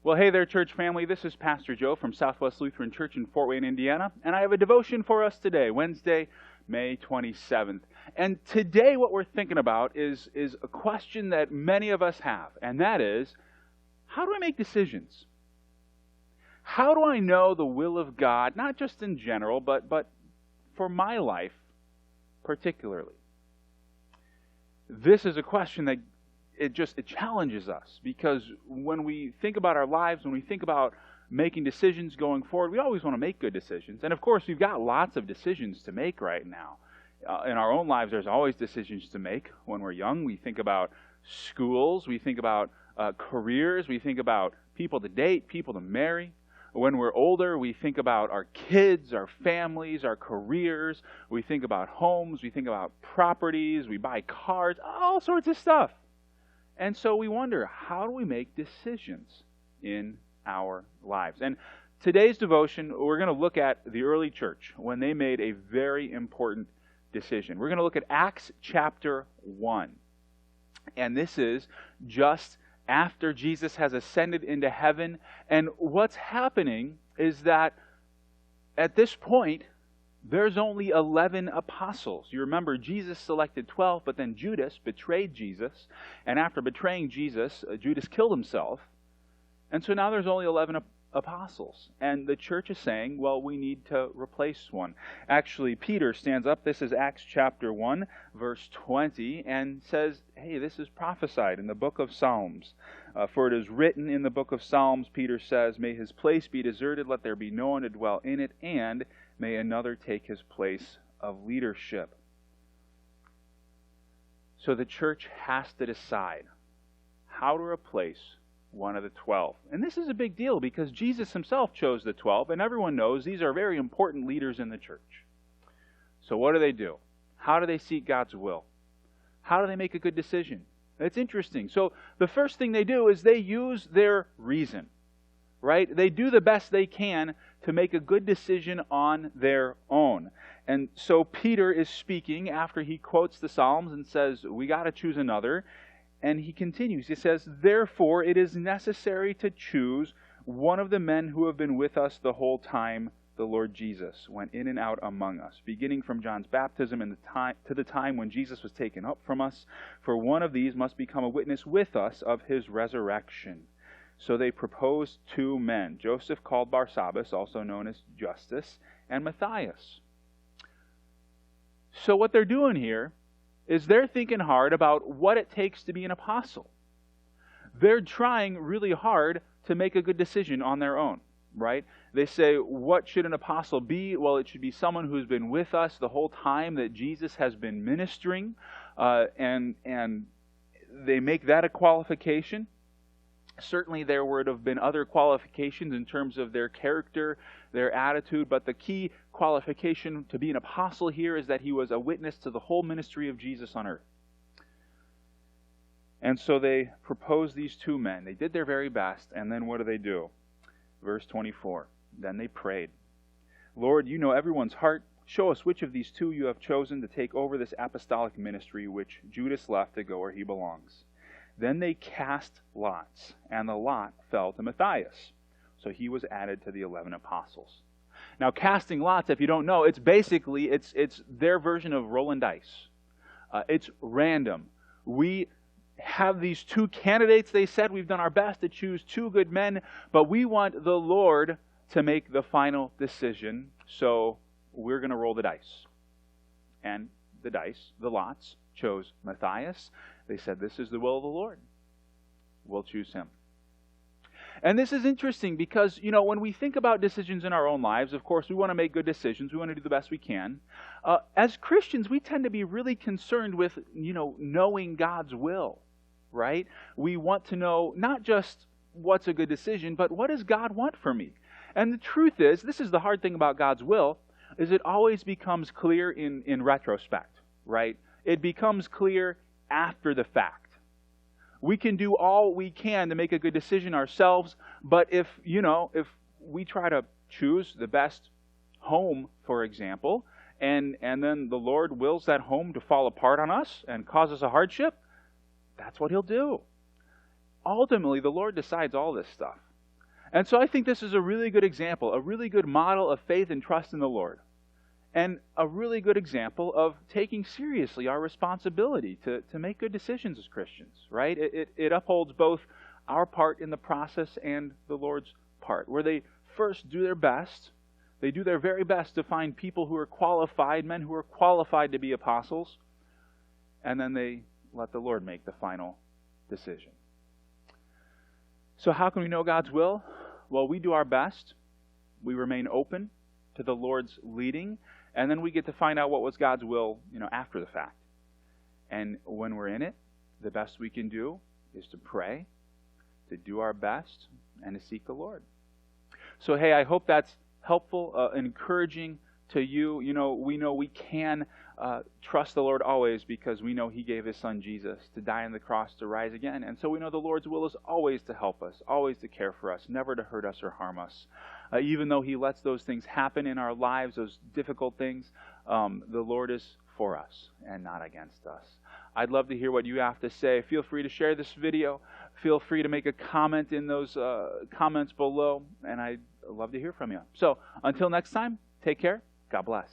Well, hey there, church family. This is Pastor Joe from Southwest Lutheran Church in Fort Wayne, Indiana, and I have a devotion for us today, Wednesday, May 27th. And today what we're thinking about is a question that many of us have, and that is, how do I make decisions? How do I know the will of God, not just in general, but for my life particularly? This is a question that it challenges us, because when we think about our lives, when we think about making decisions going forward, we always want to make good decisions. And of course, we've got lots of decisions to make right now. In our own lives, there's always decisions to make. When we're young, we think about schools, we think about careers, we think about people to date, people to marry. When we're older, we think about our kids, our families, our careers. We think about homes, we think about properties, we buy cars, all sorts of stuff. And so we wonder, how do we make decisions in our lives? And today's devotion, we're going to look at the early church when they made a very important decision. We're going to look at Acts chapter 1. And this is just after Jesus has ascended into heaven. And what's happening is that at this point, there's only 11 apostles. You remember, Jesus selected 12, but then Judas betrayed Jesus. And after betraying Jesus, Judas killed himself. And so now there's only 11 apostles. And the church is saying, well, we need to replace one. Actually, Peter stands up. This is Acts chapter 1, verse 20, and says, hey, this is prophesied in the book of Psalms. For it is written in the book of Psalms, Peter says, may his place be deserted, let there be no one to dwell in it, and may another take his place of leadership. So the church has to decide how to replace one of the 12. And this is a big deal because Jesus himself chose the 12, and everyone knows these are very important leaders in the church. So what do? How do they seek God's will? How do they make a good decision? It's interesting. So the first thing they do is they use their reason, right? They do the best they can to make a good decision on their own. And so Peter is speaking after he quotes the Psalms and says, we got to choose another. And he continues. He says, therefore it is necessary to choose one of the men who have been with us the whole time the Lord Jesus went in and out among us, beginning from John's baptism to the time when Jesus was taken up from us. For one of these must become a witness with us of his resurrection. So they proposed 2 men, Joseph called Barsabbas, also known as Justus, and Matthias. So what they're doing here is they're thinking hard about what it takes to be an apostle. They're trying really hard to make a good decision on their own, right? They say, what should an apostle be? Well, it should be someone who's been with us the whole time that Jesus has been ministering, and they make that a qualification. Certainly there would have been other qualifications in terms of their character, their attitude, but the key qualification to be an apostle here is that he was a witness to the whole ministry of Jesus on earth. And so they proposed these 2 men. They did their very best, and then what do? Verse 24, then they prayed, Lord, you know everyone's heart. Show us which of these 2 you have chosen to take over this apostolic ministry which Judas left to go where he belongs. Then they cast lots, and the lot fell to Matthias. So he was added to the 11 apostles. Now, casting lots, if you don't know, it's basically, it's their version of rolling dice. It's random. We have these 2 candidates, they said. We've done our best to choose 2 good men, but we want the Lord to make the final decision, so we're going to roll the dice. And the lots, chose Matthias. They said, this is the will of the Lord. We'll choose him. And this is interesting because, when we think about decisions in our own lives, of course, we want to make good decisions. We want to do the best we can. As Christians, we tend to be really concerned with, knowing God's will, right? We want to know not just what's a good decision, but what does God want for me? And the truth is, this is the hard thing about God's will, is it always becomes clear in retrospect, right? It becomes clear after the fact. We can do all we can to make a good decision ourselves, but if we try to choose the best home, for example, and then the Lord wills that home to fall apart on us and cause us a hardship, that's what he'll do. Ultimately, the Lord decides all this stuff. And so I think this is a really good example, a really good model of faith and trust in the Lord. And a really good example of taking seriously our responsibility to make good decisions as Christians, right? It upholds both our part in the process and the Lord's part, where they first do their best. They do their very best to find people who are qualified, men who are qualified to be apostles, and then they let the Lord make the final decision. So how can we know God's will? Well, we do our best. We remain open to the Lord's leading, and then we get to find out what was God's will, after the fact. And when we're in it, the best we can do is to pray, to do our best, and to seek the Lord. So, hey, I hope that's helpful, encouraging to you. We know we can trust the Lord always because we know He gave His Son Jesus to die on the cross to rise again. And so we know the Lord's will is always to help us, always to care for us, never to hurt us or harm us. Even though He lets those things happen in our lives, those difficult things, the Lord is for us and not against us. I'd love to hear what you have to say. Feel free to share this video. Feel free to make a comment in those comments below, and I'd love to hear from you. So, until next time, take care. God bless.